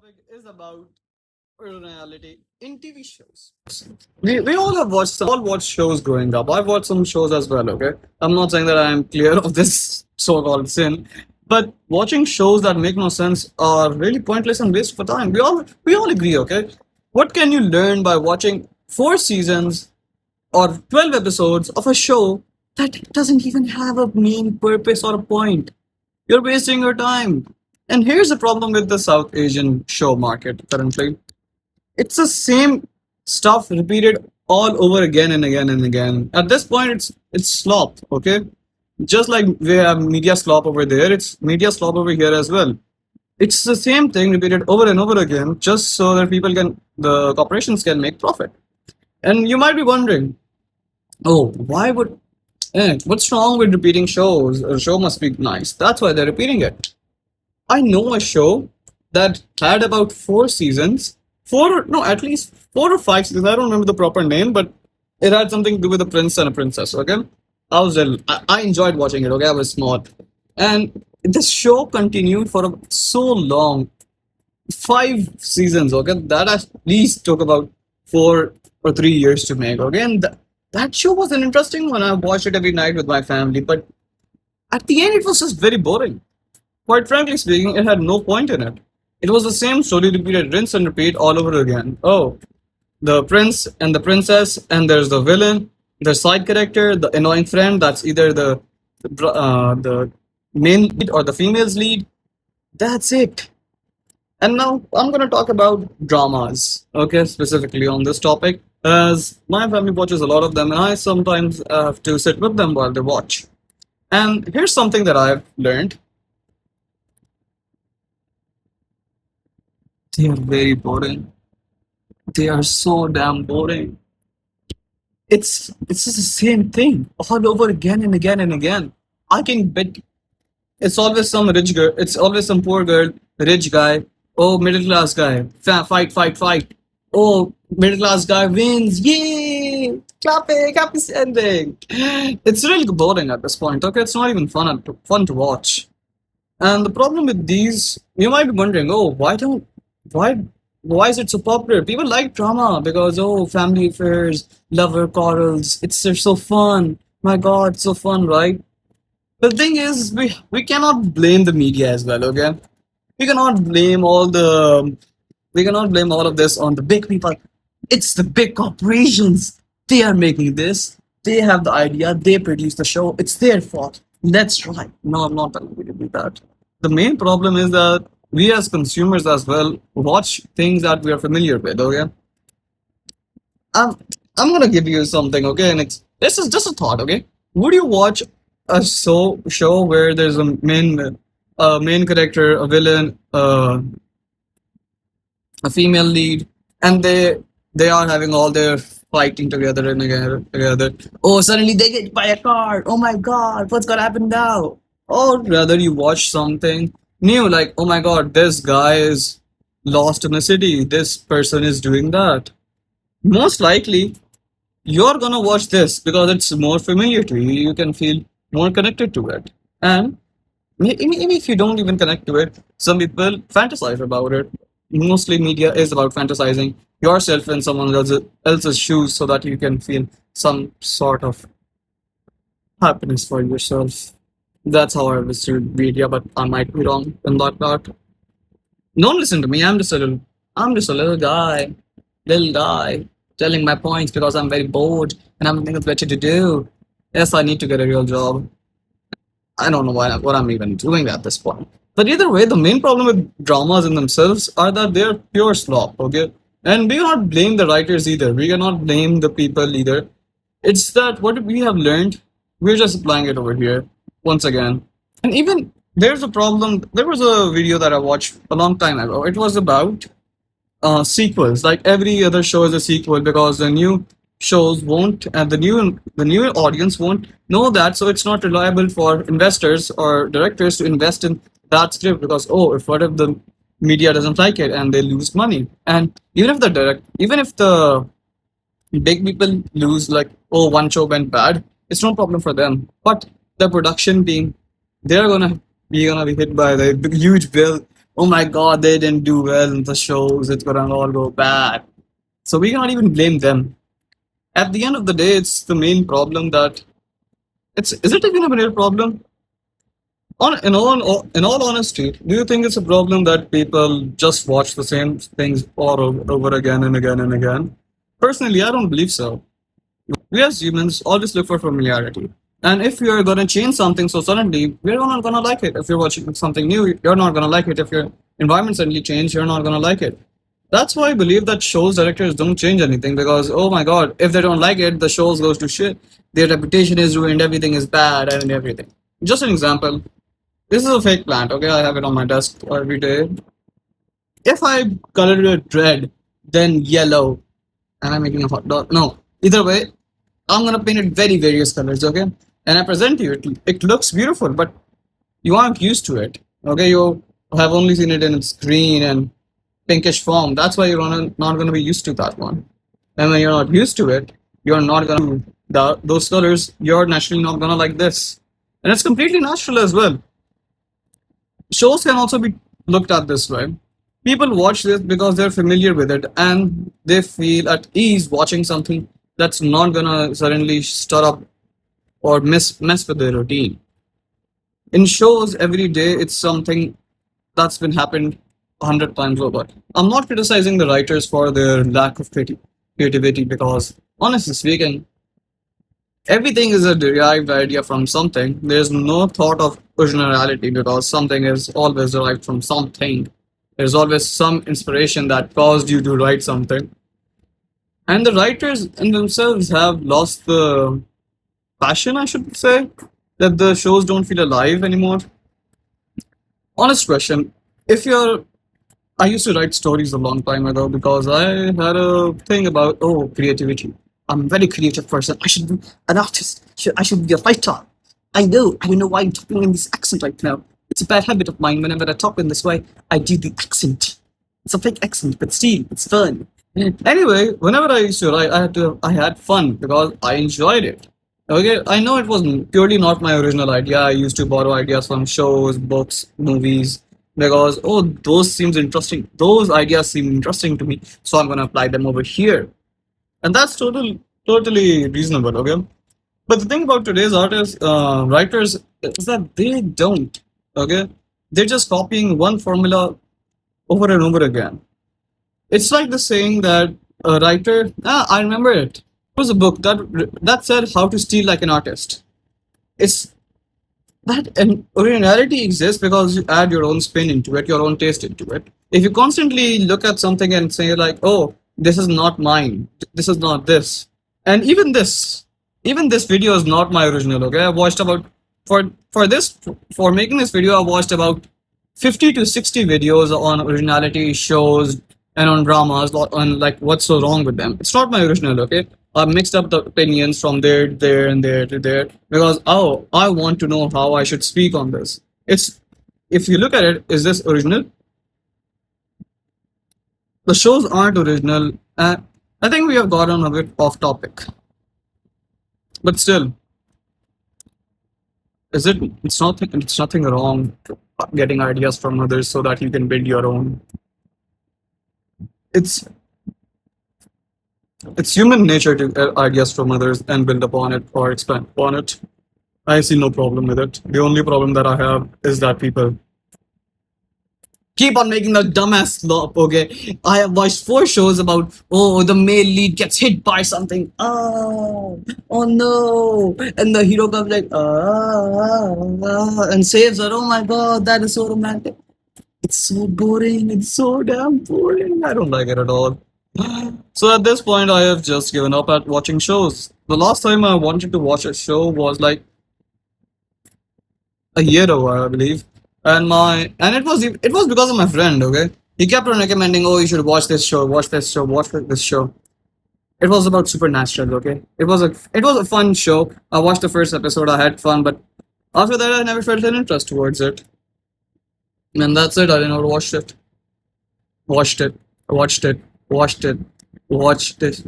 topic is about originality in TV shows. We all have watched all watched shows growing up. I've watched some shows as well, okay? I'm not saying that I am clear of this so-called sin, but watching shows that make no sense are really pointless and waste of time. We all agree, okay? What can you learn by watching 4 seasons or 12 episodes of a show that doesn't even have a main purpose or a point? You're wasting your time. And here's the problem with the South Asian show market currently. It's the same stuff repeated all over again and again and again. At this point, it's slop, okay? Just like we have media slop over there, it's media slop over here as well. It's the same thing repeated over and over again, just so that the corporations can make profit. And you might be wondering, oh, what's wrong with repeating shows? A show must be nice. That's why they're repeating it. I know a show that had about 4 seasons, no, at least 4 or 5 seasons. I don't remember the proper name, but it had something to do with a prince and a princess. Okay, I enjoyed watching it. Okay, I was smart, and the show continued for so long, 5 seasons. Okay, that at least took about 4 or 3 years to make. Okay, and that show was an interesting one. I watched it every night with my family, but at the end, it was just very boring. Quite frankly speaking, it had no point in it. It was the same story repeated, rinse and repeat all over again. Oh, the prince and the princess, and there's the villain, the side character, the annoying friend. That's either the main lead or the female's lead. That's it. And now I'm gonna talk about dramas. Okay, specifically on this topic, as my family watches a lot of them, and I sometimes have to sit with them while they watch. And here's something that I've learned. They are very boring. They are so damn boring. It's just the same thing all over again and again and again. I can bet it's always some rich girl. It's always some poor girl, rich guy. Oh, middle class guy. Fight, fight, fight. Oh, middle class guy wins. Yay! Clapping, happy ending. It's really boring at this point. Okay, it's not even fun to watch. And the problem with these, you might be wondering, oh, why why is it so popular? People like drama because oh, family affairs, lover quarrels. They're so fun. My God, so fun, right? The thing is, we cannot blame the media as well. Okay, we cannot blame all the we cannot blame all of this on the big people. It's the big corporations. They are making this. They have the idea. They produce the show. It's their fault. Let's try. No, I'm not telling you to do that. The main problem is that we as consumers as well watch things that we are familiar with. Okay, I'm I'm gonna give you something. Okay, and this is just a thought. Okay, would you watch a show where there's a main character, a villain, a female lead, and they are having all their fighting together and together. Oh, suddenly they get by a car. Oh my God, what's gonna happen now? Or rather, you watch something new, like oh my God, this guy is lost in a city. This person is doing that. Most likely, you're gonna watch this because it's more familiar to you. You can feel more connected to it, and even if you don't even connect to it, some people fantasize about it. Mostly media is about fantasizing yourself in someone else's shoes so that you can feel some sort of happiness for yourself. That's how I understood media, but I might be wrong in that part. Don't listen to me. I'm just a little guy, telling my points because I'm very bored and I'm nothing better to do. Yes, I need to get a real job. I don't know what I'm even doing at this point. But either way, the main problem with dramas in themselves are that they're pure slop, okay? And we cannot blame the writers either. We cannot blame the people either. It's that what we have learned, we're just applying it over here once again. And even there's a problem. There was a video that I watched a long time ago. It was about sequels. Like every other show is a sequel because the new shows won't, and the new audience won't know that, so it's not reliable for investors or directors to invest in that script because oh, if what if the media doesn't like it and they lose money, and even if the big people lose like oh one show went bad, it's no problem for them, but the production being they're gonna be hit by the big, huge bill oh my god, they didn't do well in the shows, it's gonna all go bad. So we cannot even blame them. At the end of the day, it's the main problem that it's is it even a real problem? In all honesty, do you think it's a problem that people just watch the same things all over again and again and again? Personally, I don't believe so. We as humans always look for familiarity. And if you're gonna change something so suddenly, we're not gonna like it. If you're watching something new, you're not gonna like it. If your environment suddenly change, you're not gonna like it. That's why I believe that shows directors don't change anything because oh my god, if they don't like it, the shows goes to shit. Their reputation is ruined, everything is bad and everything. Just an example. This is a fake plant, okay? I have it on my desk every day. If I color it red, then yellow, and I'm making a hot dog. No, either way, I'm gonna paint it very various colors, okay? And I present you it. It looks beautiful, but you aren't used to it, okay? You have only seen it in its green and pinkish form. That's why you're not gonna be used to that one. And when you're not used to it, you're not gonna those colors. You're naturally not gonna like this, and it's completely natural as well. Shows can also be looked at this way. People watch this because they're familiar with it and they feel at ease watching something that's not gonna suddenly stir up or mess with their routine. In shows every day, it's something that's been happened 100 times over. I'm not criticizing the writers for their lack of creativity because, honestly speaking, everything is a derived idea from something. There's no thought of originality because something is always derived from something. There's always some inspiration that caused you to write something. And the writers in themselves have lost the passion, I should say, that the shows don't feel alive anymore. Honest question. If you're I used to write stories a long time ago because I had a thing about creativity. I'm a very creative person. I should be an artist. I should be a writer. I know. I don't know why I'm talking in this accent right now. It's a bad habit of mine. Whenever I talk in this way, I do the accent. It's a fake accent, but still, it's fun. Anyway, whenever I used to write, I had fun because I enjoyed it. Okay, I know it was purely not my original idea. I used to borrow ideas from shows, books, movies, because those seems interesting. Those ideas seem interesting to me, so I'm gonna apply them over here, and that's totally reasonable. Okay, but the thing about today's artists, writers, is that they don't. Okay, they're just copying one formula over and over again. It's like the saying that a writer. I remember it. It was a book that said how to steal like an artist. It's that and originality exists because you add your own spin into it, your own taste into it. If you constantly look at something and say like, "Oh, this is not mine. This is not this," and even this video is not my original. Okay, I watched about for this for making this video, I watched about 50 to 60 videos on originality shows and on dramas on like what's so wrong with them. It's not my original. Okay, I mixed up the opinions from there, and there to there because I want to know how I should speak on this. It's if you look at it, is this original? The shows aren't original. I think we have gotten a bit off topic, but still, is it? It's nothing wrong getting ideas from others so that you can build your own. It's it's human nature to get ideas from others and build upon it or expand upon it. I see no problem with it. The only problem that I have is that people keep on making the dumbass slop, okay? I have watched 4 shows about, the male lead gets hit by something. Oh no. And the hero comes like, and saves her. Oh my god, that is so romantic. It's so boring. It's so damn boring. I don't like it at all. So at this point, I have just given up at watching shows. The last time I wanted to watch a show was like a year ago, I believe. And it was because of my friend. Okay, he kept on recommending, "Oh, you should watch this show, watch this show, watch this show." It was about supernatural. Okay, it was a fun show. I watched the first episode. I had fun, but after that, I never felt an interest towards it. And that's it. I never watched it. Watched it. Watched it. Watched it. Watched it.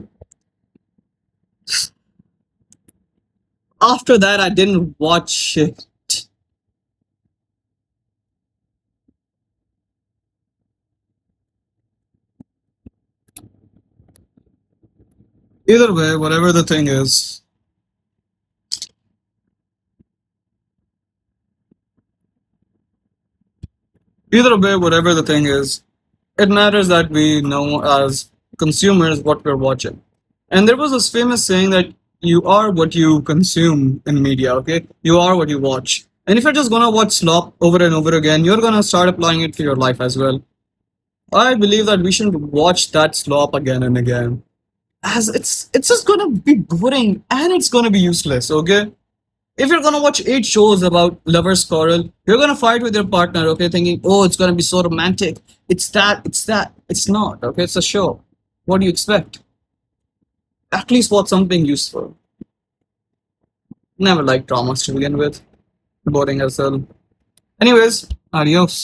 After that, I didn't watch it. Either way, whatever the thing is, either way, whatever the thing is, it matters that we know as consumers what we're watching. And there was this famous saying that you are what you consume in media, okay? You are what you watch. And if you're just gonna watch slop over and over again, you're gonna start applying it to your life as well. I believe that we should watch that slop again and again. As it's just gonna be boring and it's gonna be useless, okay? If you're gonna watch 8 shows about lovers quarrel, you're gonna fight with your partner, okay, thinking, oh, it's gonna be so romantic. It's that, it's that. It's not, okay? It's a show. What do you expect? At least watch something useful. Never liked dramas to begin with. Boring as hell. Anyways, adios.